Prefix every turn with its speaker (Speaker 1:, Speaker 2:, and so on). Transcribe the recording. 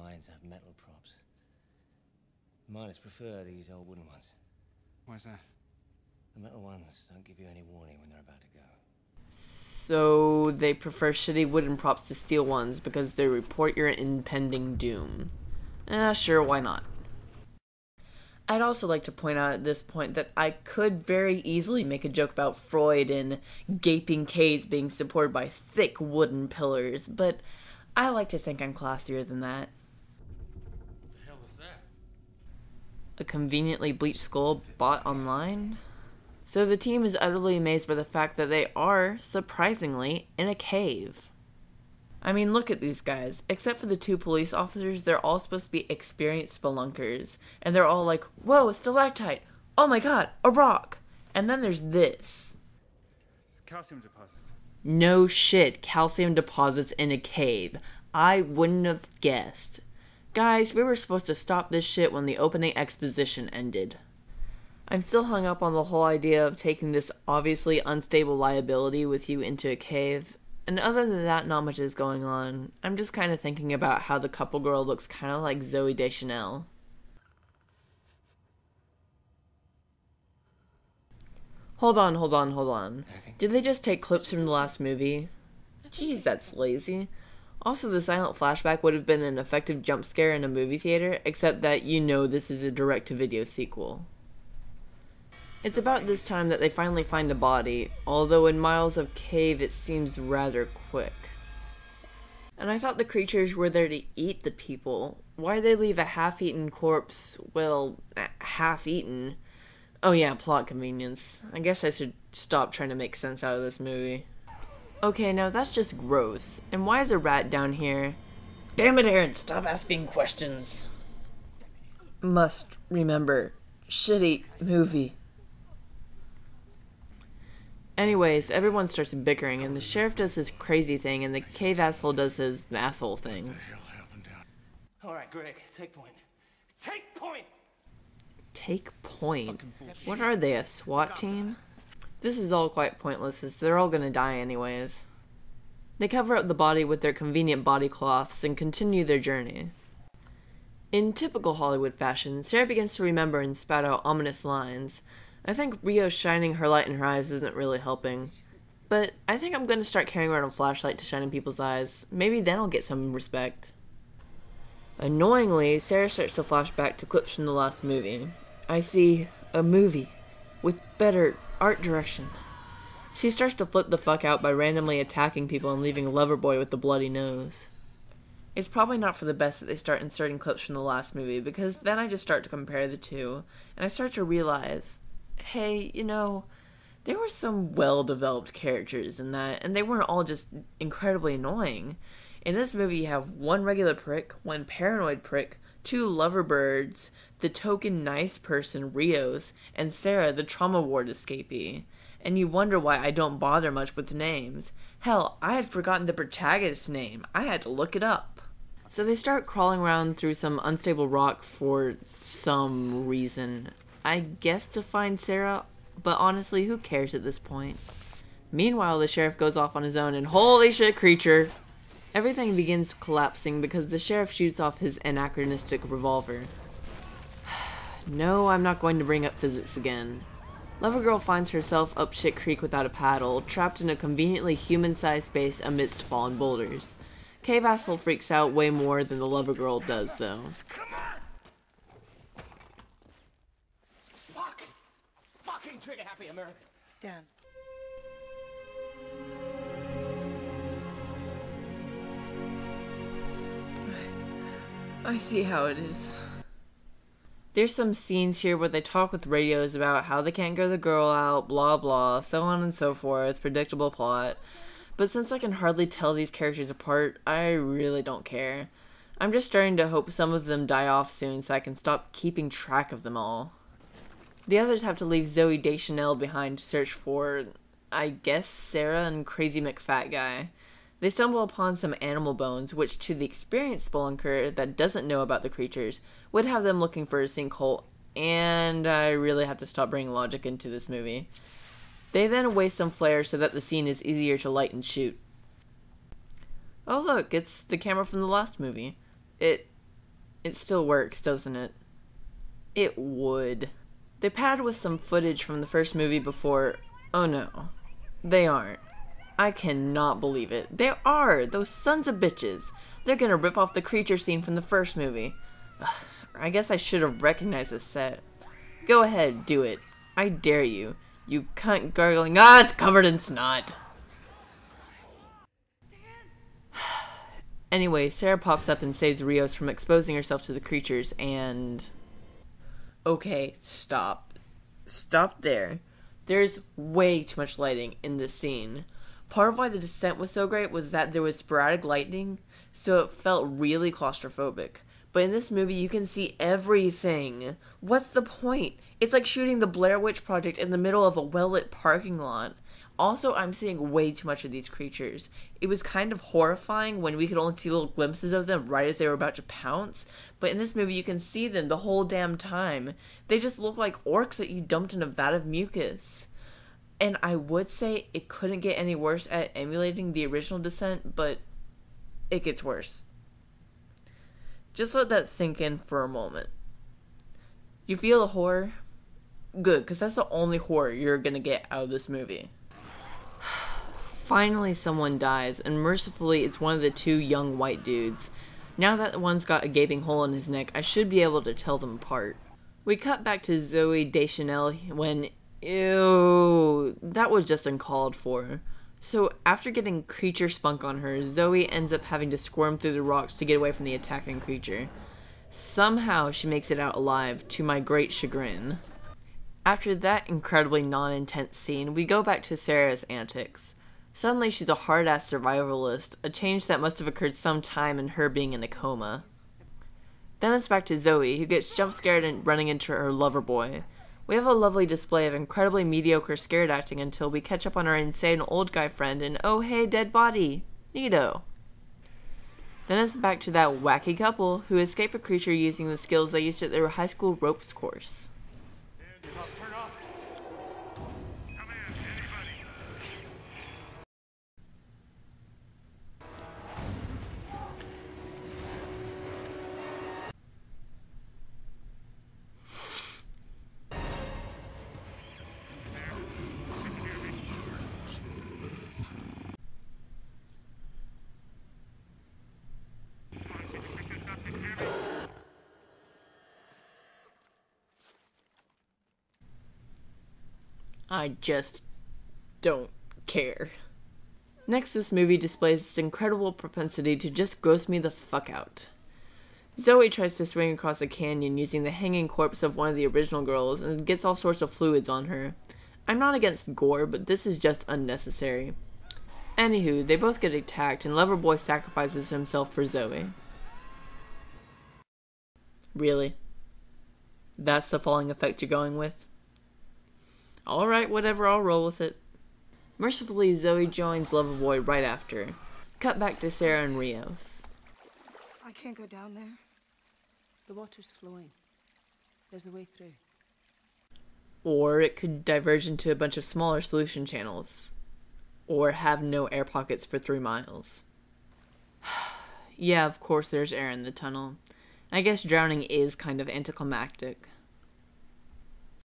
Speaker 1: mines have metal props. Miners prefer these old wooden ones.
Speaker 2: Why's that?
Speaker 1: The metal ones don't give you any warning when they're about to go.
Speaker 3: So they prefer shitty wooden props to steel ones because they report your impending doom. Sure, why not? I'd also like to point out at this point that I could very easily make a joke about Freud and gaping caves being supported by thick wooden pillars, but I like to think I'm classier than that.
Speaker 2: What the hell is that?
Speaker 3: A conveniently bleached skull bought online? So the team is utterly amazed by the fact that they are, surprisingly, in a cave. I mean, look at these guys. Except for the two police officers, they're all supposed to be experienced spelunkers. And they're all like, whoa, a stalactite! Oh my god, a rock! And then there's this.
Speaker 2: It's calcium deposits.
Speaker 3: No shit, calcium deposits in a cave. I wouldn't have guessed. Guys, we were supposed to stop this shit when the opening exposition ended. I'm still hung up on the whole idea of taking this obviously unstable liability with you into a cave. And other than that, not much is going on. I'm just kind of thinking about how the couple girl looks kind of like Zooey Deschanel. Hold on. Did they just take clips from the last movie? Jeez, that's lazy. Also, the silent flashback would have been an effective jump scare in a movie theater, except that you know this is a direct-to-video sequel. It's about this time that they finally find a body, although in miles of cave it seems rather quick. And I thought the creatures were there to eat the people. Why they leave a half-eaten corpse, well, half-eaten? Oh yeah, plot convenience. I guess I should stop trying to make sense out of this movie. Okay, now that's just gross. And why is a rat down here? Damn it, Aaron, stop asking questions. Must remember, shitty movie. Anyways, everyone starts bickering, and the sheriff does his crazy thing, and the cave asshole does his asshole thing.
Speaker 2: What the hell happened down?
Speaker 1: Alright, Greg, take point. Take point!
Speaker 3: Take point? What are they, a SWAT team? This is all quite pointless, as they're all gonna die anyways. They cover up the body with their convenient body cloths and continue their journey. In typical Hollywood fashion, Sarah begins to remember and spout out ominous lines. I think Rio shining her light in her eyes isn't really helping. But I think I'm gonna start carrying around a flashlight to shine in people's eyes. Maybe then I'll get some respect. Annoyingly, Sarah starts to flash back to clips from the last movie. I see a movie with better art direction. She starts to flip the fuck out by randomly attacking people and leaving Loverboy with the bloody nose. It's probably not for the best that they start inserting clips from the last movie, because then I just start to compare the two, and I start to realize, hey, you know, there were some well-developed characters in that, and they weren't all just incredibly annoying. In this movie, you have one regular prick, one paranoid prick, two loverbirds, the token nice person, Rios, and Sarah, the trauma ward escapee. And you wonder why I don't bother much with the names. Hell, I had forgotten the protagonist's name. I had to look it up. So they start crawling around through some unstable rock for some reason. I guess to find Sarah, but honestly, who cares at this point? Meanwhile, the sheriff goes off on his own and holy shit, creature! Everything begins collapsing because the sheriff shoots off his anachronistic revolver. No, I'm not going to bring up physics again. Lovergirl finds herself up shit creek without a paddle, trapped in a conveniently human-sized space amidst fallen boulders. Cave asshole freaks out way more than the Lovergirl does, though.
Speaker 1: Come on! Fucking trigger-happy Americans.
Speaker 4: Dan.
Speaker 3: I see how it is. There's some scenes here where they talk with radios about how they can't get the girl out, blah blah, so on and so forth, predictable plot. But since I can hardly tell these characters apart, I really don't care. I'm just starting to hope some of them die off soon so I can stop keeping track of them all. The others have to leave Zooey Deschanel behind to search for, I guess, Sarah and Crazy McFat Guy. They stumble upon some animal bones, which to the experienced spelunker that doesn't know about the creatures, would have them looking for a sinkhole, and I really have to stop bringing logic into this movie. They then waste some flares so that the scene is easier to light and shoot. Oh look, it's the camera from the last movie. It It still works, doesn't it? It would. They padded with some footage from the first movie before... Oh no. They aren't. I cannot believe it. They are! Those sons of bitches! They're gonna rip off the creature scene from the first movie. Ugh, I guess I should have recognized the set. Go ahead, do it. I dare you. You cunt gargling. Ah, it's covered in snot! Anyway, Sarah pops up and saves Rios from exposing herself to the creatures and... Okay, stop. Stop there. There's way too much lighting in this scene. Part of why the descent was so great was that there was sporadic lightning, so it felt really claustrophobic. But in this movie, you can see everything. What's the point? It's like shooting the Blair Witch Project in the middle of a well-lit parking lot. Also, I'm seeing way too much of these creatures. It was kind of horrifying when we could only see little glimpses of them right as they were about to pounce, but in this movie you can see them the whole damn time. They just look like orcs that you dumped in a vat of mucus. And I would say it couldn't get any worse at emulating the original Descent, but it gets worse. Just let that sink in for a moment. You feel a horror? Good, because that's the only horror you're gonna get out of this movie. Finally someone dies, and mercifully it's one of the two young white dudes. Now that one's got a gaping hole in his neck, I should be able to tell them apart. We cut back to Zoe Deschanel when... Ew, that was just uncalled for. So after getting creature spunk on her, Zoe ends up having to squirm through the rocks to get away from the attacking creature. Somehow she makes it out alive, to my great chagrin. After that incredibly non-intense scene, we go back to Sarah's antics. Suddenly she's a hard-ass survivalist, a change that must have occurred sometime in her being in a coma. Then it's back to Zoe, who gets jump-scared and running into her lover boy. We have a lovely display of incredibly mediocre scared acting until we catch up on our insane old guy friend and oh hey, dead body. Neato. Then it's back to that wacky couple who escape a creature using the skills they used at their high school ropes course.
Speaker 2: Turn off. Come in, anybody.
Speaker 3: I just don't care. Next, this movie displays its incredible propensity to just gross me the fuck out. Zoe tries to swing across a canyon using the hanging corpse of one of the original girls and gets all sorts of fluids on her. I'm not against gore, but this is just unnecessary. Anywho, they both get attacked and Loverboy sacrifices himself for Zoe. Really? That's the falling effect you're going with? Alright, whatever, I'll roll with it. Mercifully, Zoe joins Loverboy right after. Cut back to Sarah and Rios.
Speaker 4: I can't go down there.
Speaker 5: The water's flowing. There's a way through.
Speaker 3: Or it could diverge into a bunch of smaller solution channels. Or have no air pockets for 3 miles. Yeah, of course there's air in the tunnel. I guess drowning is kind of anticlimactic.